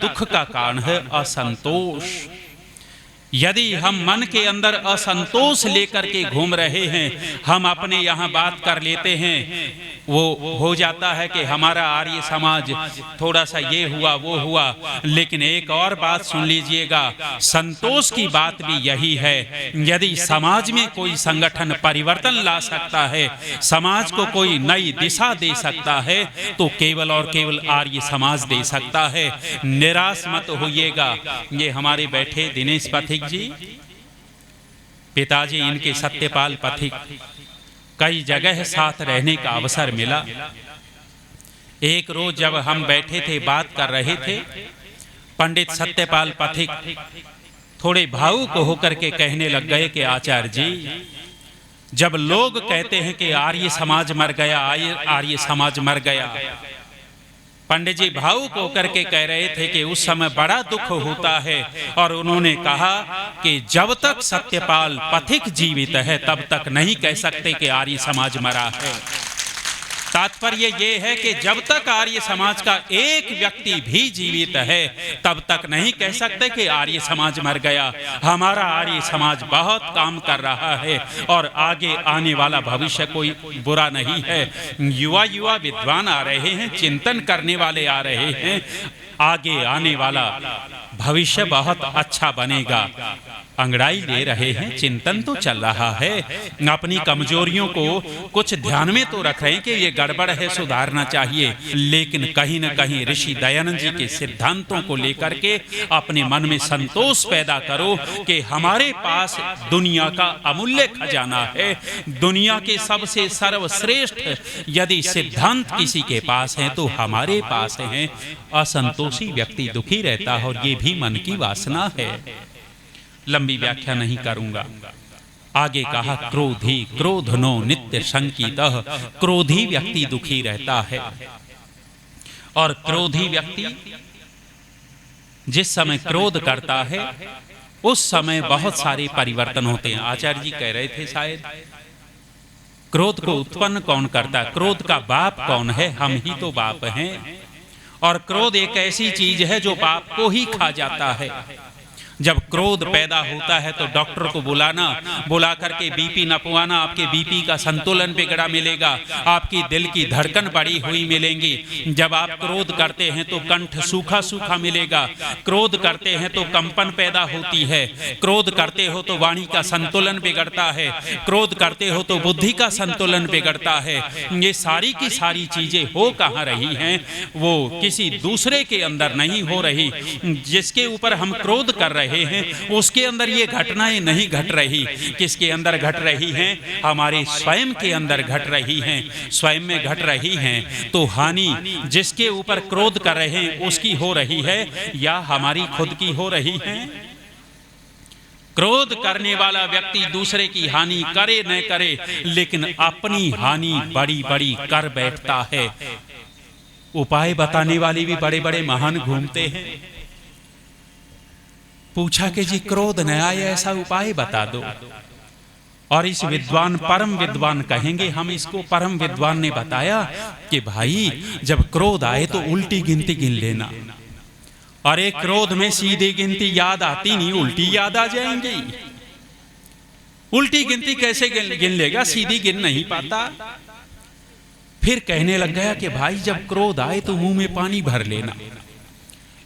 दुख का कारण है असंतोष। यदि हम मन के अंदर असंतोष लेकर के घूम रहे हैं, हम अपने यहाँ बात कर लेते हैं, वो हो जाता है कि हमारा आर्य समाज थोड़ा सा ये हुआ वो हुआ। लेकिन एक और बात सुन लीजिएगा, संतोष की बात भी यही है। यदि समाज में कोई संगठन परिवर्तन ला सकता है, समाज को कोई नई दिशा दे सकता है, तो केवल और केवल आर्य समाज दे सकता है। निराश मत होइएगा। ये हमारे बैठे दिनेश पथिक जी, पिताजी इनके सत्यपाल पथिक, कई जगह साथ रहने का अवसर मिला। एक रोज जब हम बैठे थे, बात कर रहे थे, पंडित सत्यपाल पथिक थोड़े भावुक होकर के कहने लग गए कि आचार्य जी, जब लोग कहते हैं कि आर्य समाज मर गया, आर्य समाज मर गया, पंडित जी भावुक होकर के कह रहे थे कि उस समय बड़ा दुख होता है। और उन्होंने कहा कि जब तक सत्यपाल पथिक जीवित है तब तक नहीं कह सकते कि आर्य समाज मरा है। तात्पर्य ये है कि जब तक आर्य समाज का एक व्यक्ति भी जीवित है तब तक नहीं कह सकते कि आर्य समाज मर गया। हमारा आर्य समाज बहुत काम कर रहा है और आगे आने वाला भविष्य कोई बुरा नहीं है। युवा विद्वान आ रहे हैं, चिंतन करने वाले आ रहे हैं, आगे आने वाला भविष्य बहुत अच्छा बनेगा। अंगड़ाई ले रहे हैं, चिंतन तो चल रहा है, अपनी कमजोरियों को कुछ ध्यान में तो रख रहे हैं कि ये गड़बड़ है, सुधारना चाहिए। लेकिन कहीं न कहीं ऋषि दयानंद जी के सिद्धांतों को लेकर के अपने मन में संतोष पैदा करो कि हमारे पास दुनिया का अमूल्य खजाना है। दुनिया के सबसे सर्वश्रेष्ठ यदि सिद्धांत किसी के पास है तो हमारे पास है। असंतोषी व्यक्ति दुखी रहता है और ये भी मन की वासना है। लंबी व्याख्या नहीं करूंगा। आगे कहा, क्रोधी क्रोधनो नित्य शंकितः, क्रोधी व्यक्ति दुखी रहता है। और क्रोधी व्यक्ति जिस समय क्रोध करता है उस समय बहुत सारे परिवर्तन होते हैं। आचार्य जी कह रहे थे शायद, क्रोध को उत्पन्न कौन करता है? क्रोध का बाप कौन है? हम ही तो बाप हैं। और क्रोध एक ऐसी चीज है जो बाप को ही खा जाता है। जब क्रोध पैदा होता है तो डॉक्टर को बुला करके बीपी नपवाना, आपके बीपी का संतुलन बिगड़ा मिलेगा, आपकी दिल की धड़कन बढ़ी हुई मिलेंगी। जब आप क्रोध करते हैं तो कंठ सूखा सूखा मिलेगा, क्रोध करते हैं तो कंपन पैदा होती है, क्रोध करते हो तो वाणी का संतुलन बिगड़ता है, क्रोध करते हो तो बुद्धि का संतुलन बिगड़ता है। ये सारी की सारी चीजें हो कहाँ रही हैं? वो किसी दूसरे के अंदर नहीं हो रही। जिसके ऊपर हम क्रोध कर रहे हैं उसके अंदर ये घटनाएं नहीं घट रही। किसके अंदर घट रही हैं? हमारे स्वयं के अंदर घट रही हैं। स्वयं में घट रही हैं तो हानि जिसके ऊपर क्रोध कर रहे हैं उसकी हो रही है या हमारी खुद की हो रही है? क्रोध करने वाला व्यक्ति दूसरे की हानि करे न करे लेकिन अपनी हानि बड़ी बड़ी कर बैठता है। उपाय बताने वाले भी बड़े बड़े महान घूमते हैं। पूछा कि जी क्रोध न आए ऐसा उपाय बता दो। और इस विद्वान, परम विद्वान कहेंगे हम इसको, परम विद्वान ने बताया कि भाई जब क्रोध आए तो उल्टी गिनती गिन लेना। और एक क्रोध में सीधी गिनती याद आती नहीं, उल्टी याद आ जाएंगी। उल्टी गिनती कैसे गिन लेगा? सीधी गिन नहीं पाता। फिर कहने लग गया कि भाई जब क्रोध आए तो मुंह में पानी भर लेना।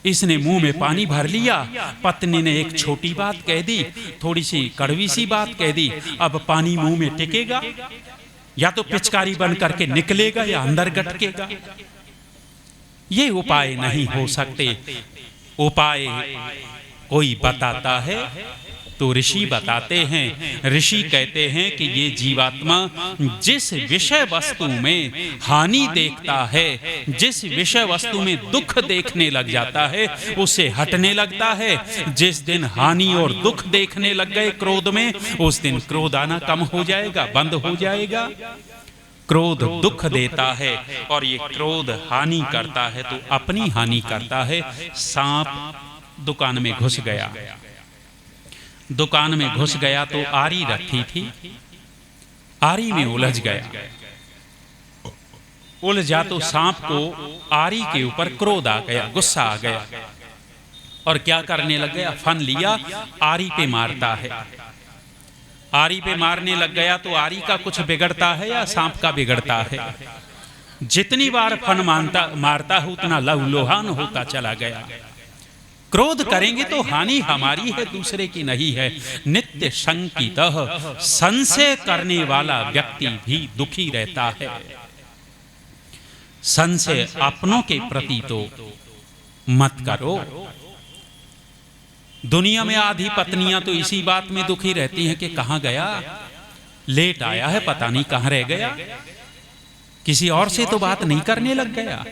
इसने मुंह में पानी भर लिया। पत्नी ने एक छोटी बात कह दी, थोड़ी सी कड़वी सी बात कह दी। अब पानी मुंह में टिकेगा या तो पिचकारी बन करके निकलेगा या अंदर गटकेगा। ये उपाय नहीं हो सकते। उपाय कोई बताता है तो ऋषि बताते हैं। ऋषि कहते हैं कि ये जीवात्मा जिस विषय वस्तु में हानि देखता है, जिस विषय वस्तु में दुख देखने लग जाता है उससे हटने लगता है। जिस दिन हानि और दुख देखने लग गए क्रोध में, उस दिन क्रोध आना कम हो जाएगा, बंद हो जाएगा। क्रोध दुख देता है और ये क्रोध हानि करता है तो अपनी हानि करता है। सांप दुकान में घुस गया। दुकान में घुस गया तो आरी रखी थी, आरी में उलझ गया। उलझा तो सांप को आरी के ऊपर क्रोध आ गया, गुस्सा आ गया। और क्या करने लग गया, फन लिया, आरी पे मारता है। आरी पे मारने लग गया तो आरी का कुछ बिगड़ता है या सांप का बिगड़ता है? जितनी बार फन मारता है उतना लहूलुहान होता चला गया। क्रोध करेंगे तो हानि हमारी है, दूसरे की नहीं है। नित्य शंकितः, संशय करने वाला व्यक्ति भी दुखी रहता है। संशय अपनों के प्रति तो मत करो। दुनिया में आधी पत्नियां तो इसी बात में दुखी रहती हैं कि कहां गया, लेट आया है, पता नहीं कहां रह गया, किसी और से तो बात नहीं करने लग गया।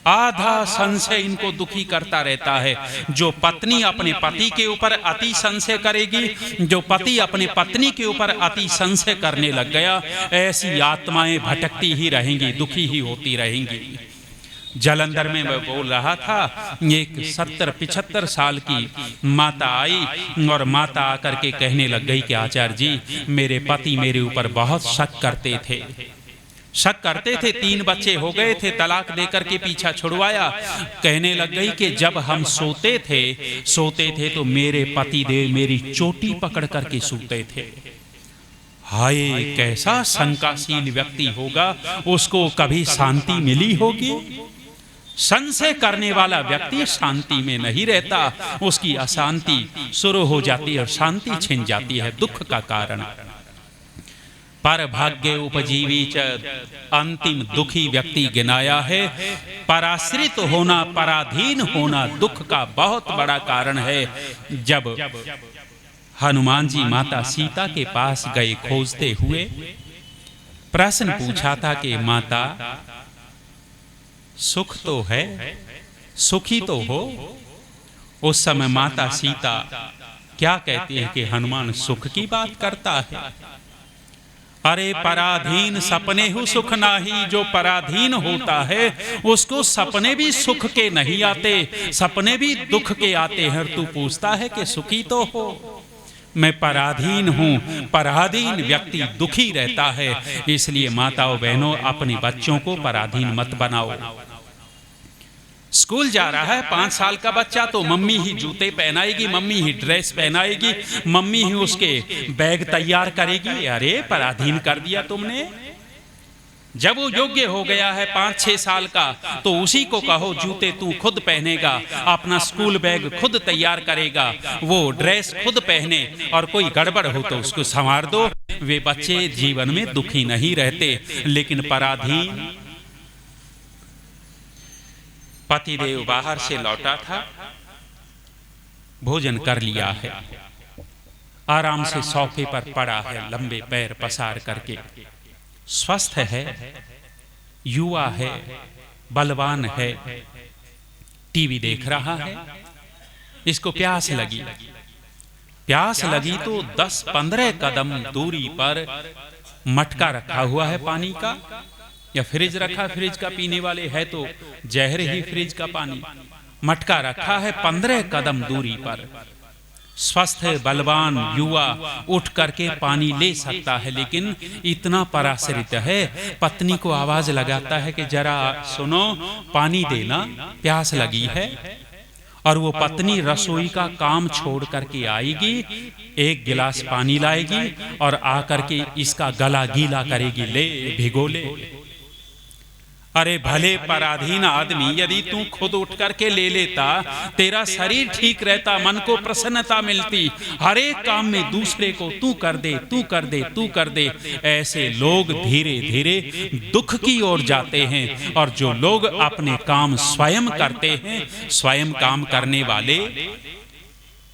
आधा संशय इनको दुखी करता रहता है। जो पत्नी अपने पति के ऊपर अति संशय करेगी, जो पति अपने पत्नी के ऊपर अति संशय करने लग गया, ऐसी आत्माएं भटकती ही रहेंगी, दुखी ही होती रहेंगी। जालंधर में मैं बोल रहा था, एक 70-75 साल की माता आई और माता आकर के कहने लग गई कि आचार्य जी, मेरे पति मेरे ऊपर बहुत शक करते थे, 3 बच्चे हो गए थे, तलाक देकर के पीछा छुड़वाया। कहने लग गई कि जब हम सोते थे तो मेरे पति देव मेरी चोटी पकड़ करके सोते थे। हाय, कैसा शंकाशील व्यक्ति होगा, उसको कभी शांति मिली होगी? संशय करने वाला व्यक्ति शांति में नहीं रहता, उसकी अशांति शुरू हो जाती है और शांति छिन जाती है, दुख का कारण। पर भाग्य उपजीवी च, अंतिम दुखी व्यक्ति गिनाया है। पराश्रित होना, पराधीन होना दुख का बहुत बड़ा कारण है। जब हनुमान जी माता सीता के पास गए खोजते हुए, प्रश्न पूछा था कि माता सुख तो है, सुखी तो हो। उस समय माता सीता क्या कहती है कि हनुमान सुख की बात करता है। अरे पराधीन सपने हो सुख नाही, जो पराधीन होता है उसको सपने भी सुख के नहीं आते, सपने भी दुख के आते हैं। और तू पूछता है कि सुखी तो हो। मैं पराधीन हूं, पराधीन व्यक्ति दुखी रहता है। इसलिए माताओं बहनों, अपने बच्चों को पराधीन मत बनाओ। स्कूल जा रहा है 5 साल का बच्चा तो मम्मी ही जूते पहनाएगी, मम्मी ही ड्रेस पहनाएगी, मम्मी ही उसके बैग तैयार करेगी। अरे पराधीन कर दिया तुमने। जब वो योग्य हो गया है 5-6 साल का तो उसी को कहो जूते तू खुद पहनेगा, अपना स्कूल बैग खुद तैयार करेगा, वो ड्रेस खुद पहने, और कोई गड़बड़ हो तो उसको संवार दो। वे बच्चे जीवन में दुखी नहीं रहते। लेकिन पराधीन, पतिदेव बाहर से लौटा था, भोजन कर लिया है, आराम से सोफे पर पड़ा है, लंबे पैर पसार करके, स्वस्थ है, युवा है, बलवान है, टीवी देख रहा है। इसको प्यास लगी तो 10-15 कदम दूरी पर मटका रखा हुआ है पानी का, या फ्रिज रखा, फ्रिज का पीने वाले है तो जहर ही फ्रिज का पानी। मटका रखा है 15 कदम दूरी पर। स्वस्थ है, बलवान, युवा उठ करके पानी ले सकता है, लेकिन इतना पराश्रित है, पत्नी को आवाज लगाता है कि जरा सुनो, पानी देना, प्यास लगी है। और वो पत्नी रसोई का काम छोड़ करके आएगी, 1 गिलास पानी लाएगी और आकर के इसका गला गीला करेगी, ले भिगो ले। अरे भले पराधीन आदमी, यदि तू खुद उठ करके ले लेता, तेरा शरीर ठीक रहता, मन को प्रसन्नता मिलती। हर एक काम में दूसरे को तू कर दे, तू कर दे, तू कर दे। ऐसे लोग धीरे धीरे दुख की ओर जाते हैं। और जो लोग अपने काम स्वयं करते हैं, स्वयं काम करने वाले,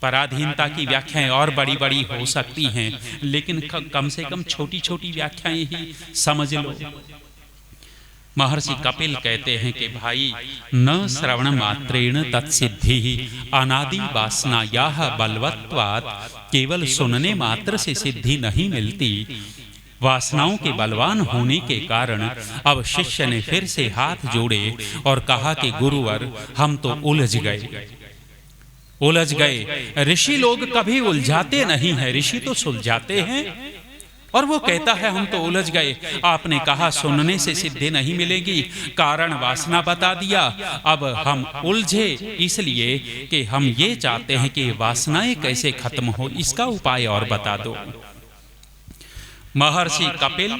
पराधीनता की व्याख्याएं और बड़ी बड़ी हो सकती हैं, लेकिन कम से कम छोटी छोटी व्याख्याएं ही समझ लो। महर्षि कपिल कहते हैं कि भाई, न श्रवण मात्रेण तत्सिद्धि अनादि वासना याह बलवत्वात्, केवल सुनने मात्र से सिद्धि नहीं मिलती। वासनाओं के बलवान होने के कारण अब शिष्य ने फिर से हाथ जोड़े और कहा कि गुरुवर, हम तो उलझ गए। ऋषि लोग कभी उलझाते नहीं हैं, ऋषि तो सुलझाते हैं। और वो कहता है हम तो उलझ गए, आपने कहा सुनने से सिद्धि नहीं मिलेगी, कारण वासना बता दिया, अब हम उलझे इसलिए कि हम ये चाहते हैं कि वासनाएं कैसे खत्म हो, इसका उपाय और बता दो। महर्षि कपिल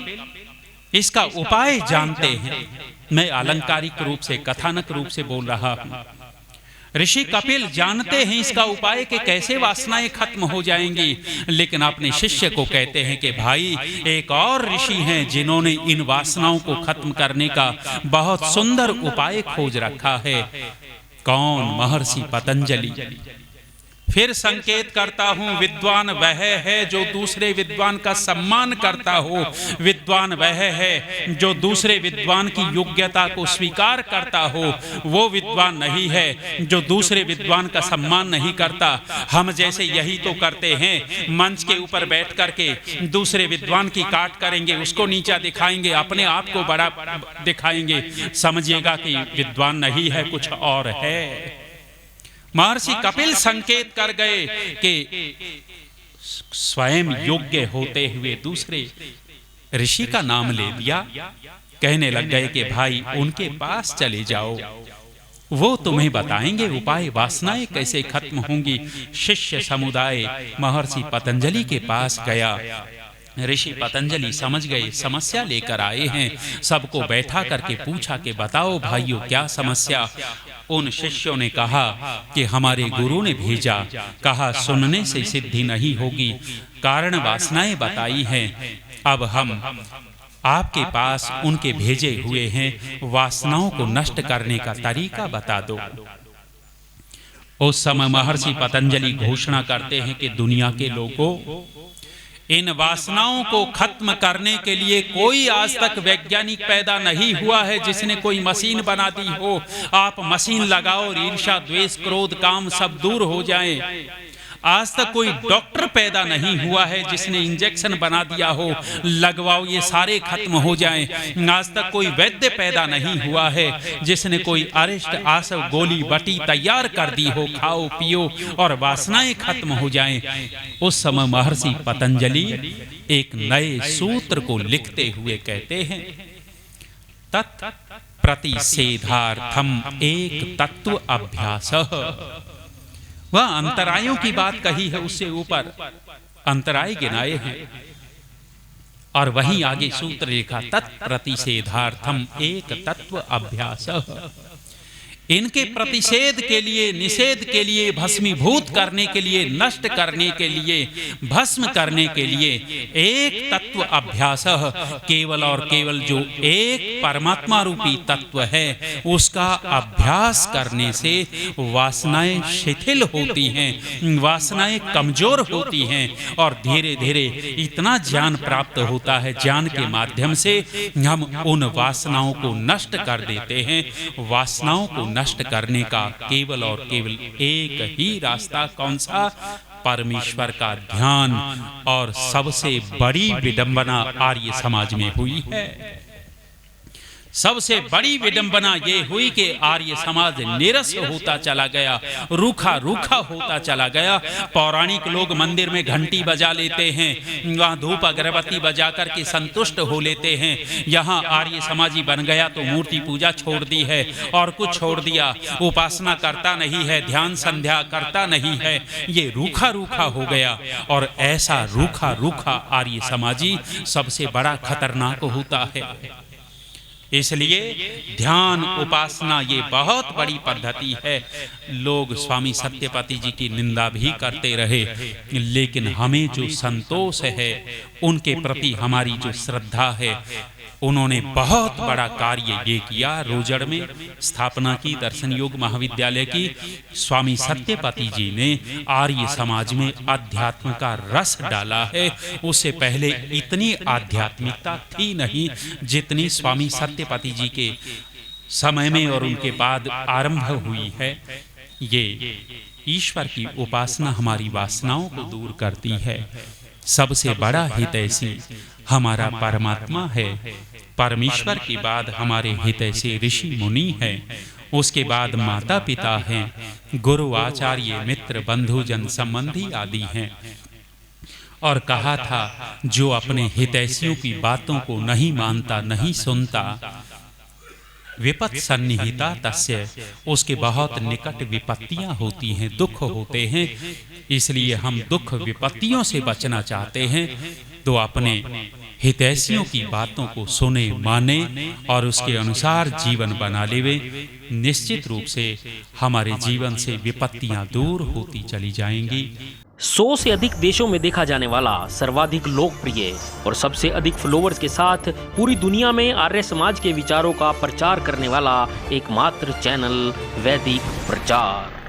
इसका उपाय जानते हैं। मैं अलंकारिक रूप से, कथानक रूप से बोल रहा हूं। ऋषि कपिल जानते हैं इसका उपाय कि कैसे वासनाएं खत्म हो जाएंगी, लेकिन अपने शिष्य को कहते हैं कि भाई एक और ऋषि हैं जिन्होंने इन वासनाओं को खत्म करने का बहुत सुंदर उपाय खोज रखा है। कौन? महर्षि पतंजलि। फिर संकेत करता हूं, विद्वान वह है जो दूसरे विद्वान का सम्मान करता हो, विद्वान वह है जो दूसरे विद्वान की योग्यता को स्वीकार करता हो, वो विद्वान नहीं है जो दूसरे विद्वान का सम्मान नहीं करता। हम जैसे यही तो करते हैं, मंच के ऊपर बैठ करके दूसरे विद्वान की काट करेंगे, उसको नीचा दिखाएंगे, अपने आप को बड़ा दिखाएंगे, समझिएगा कि विद्वान नहीं है, कुछ और है। महर्षि कपिल संकेत कर गए कि स्वयं योग्य होते हुए दूसरे ऋषि का नाम ले लिया। कहने लग गए कि भाई उनके पास चले जाओ, वो तुम्हें बताएंगे उपाय, वासनाएं कैसे खत्म होंगी। शिष्य समुदाय महर्षि पतंजलि के पास गया। ऋषि पतंजलि समझ गए, समस्या लेकर आए हैं। सबको बैठा करके पूछा कि बताओ भाइयों क्या समस्या। उन शिष्यों ने कहा कि हमारे गुरु ने भेजा, कहा सुनने से सिद्धि नहीं होगी, कारण वासनाएं बताई हैं। अब हम आपके पास उनके भेजे हुए हैं, वासनाओं को नष्ट करने का तरीका बता दो। उस समय महर्षि पतंजलि घोषणा करते हैं कि दुनिया के लोगों, इन वासनाओं को खत्म करने के लिए कोई आज तक वैज्ञानिक पैदा नहीं हुआ है जिसने कोई मशीन बना दी हो। आप मशीन लगाओ और ईर्ष्या, द्वेष, क्रोध, काम सब दूर हो जाएं। आज तक कोई डॉक्टर पैदा नहीं हुआ है जिसने इंजेक्शन बना दिया हो, लगवाओ ये सारे खत्म हो जाएं। आज तक कोई वैद्य पैदा नहीं हुआ है जिसने कोई अरिष्ट, आसव, गोली बटी तैयार कर दी हो, खाओ पियो और वासनाएं खत्म हो जाएं। उस समय महर्षि पतंजलि एक नए सूत्र को लिखते हुए कहते हैं, तत् प्रतिषेधार्थम एक तत्व अभ्यास। वह अंतरायों की बात कही है, उससे ऊपर अंतराय गिनाए हैं और वहीं आगे सूत्र लिखा, तत्प्रतिषेधार्थम एक तत्व अभ्यास। इनके प्रतिषेध के लिए, निषेध के लिए, भस्मीभूत करने के लिए, नष्ट करने के लिए, भस्म करने के लिए एक तत्व अभ्यास, केवल और केवल जो एक परमात्मा रूपी तत्व है उसका अभ्यास करने से वासनाएं शिथिल होती हैं, वासनाएं कमजोर होती हैं और धीरे धीरे इतना ज्ञान प्राप्त होता है, ज्ञान के माध्यम से हम उन वासनाओं को नष्ट कर देते हैं। वासनाओं को नष्ट करने का केवल और केवल एक ही रास्ता, कौन सा? परमेश्वर का ध्यान। और सबसे बड़ी विडंबना आर्य समाज में हुई है। सबसे बड़ी विडंबना ये हुई कि आर्य समाज निरस होता चला गया, रूखा रूखा होता चला गया। पौराणिक लोग मंदिर में घंटी बजा लेते हैं, वहाँ धूप अगरबत्ती बजा करके संतुष्ट हो लेते हैं। यहाँ आर्य समाजी बन गया तो मूर्ति पूजा छोड़ दी है और कुछ छोड़ दिया, उपासना करता नहीं है, ध्यान संध्या करता नहीं है। ये रूखा रूखा हो गया और ऐसा रूखा रूखा आर्य समाजी सबसे बड़ा खतरनाक होता है। इसलिए ध्यान, उपासना ये बहुत बड़ी पद्धति है। लोग स्वामी सत्यपति जी की निंदा भी करते रहे, लेकिन हमें जो संतोष है, उनके प्रति हमारी जो श्रद्धा है, उन्होंने बहुत बड़ा कार्य ये किया। रोजड़ में स्थापना की दर्शन योग महाविद्यालय की। स्वामी सत्यपति जी ने आर्य समाज में अध्यात्म का रस डाला है। उससे पहले इतनी आध्यात्मिकता थी नहीं जितनी स्वामी सत्यपति जी के समय में और उनके बाद आरंभ हुई है। ये ईश्वर की उपासना हमारी वासनाओं को दूर करती है। सबसे बड़ा हितैषी हमारा परमात्मा है। परमेश्वर के बाद हमारे हितैषी ऋषि मुनि हैं, उसके बाद माता पिता हैं, गुरु आचार्य मित्र बंधु जन संबंधी आदि हैं। और कहा था, जो अपने हितैषियों की बातों को नहीं मानता, नहीं सुनता, विपत् सन्निहिता तस्य, उसके बहुत निकट विपत्तियां होती हैं, दुख होते हैं। इसलिए हम दुख विपत्तियों से बचना चाहते हैं तो अपने हितैषियों की बातों को सुने, माने और उसके अनुसार जीवन बना लेवे। निश्चित रूप से हमारे जीवन से विपत्तियां दूर होती चली जाएंगी। 100 से अधिक देशों में देखा जाने वाला, सर्वाधिक लोकप्रिय और सबसे अधिक फॉलोअर्स के साथ पूरी दुनिया में आर्य समाज के विचारों का प्रचार करने वाला एकमात्र चैनल वैदिक प्रचार।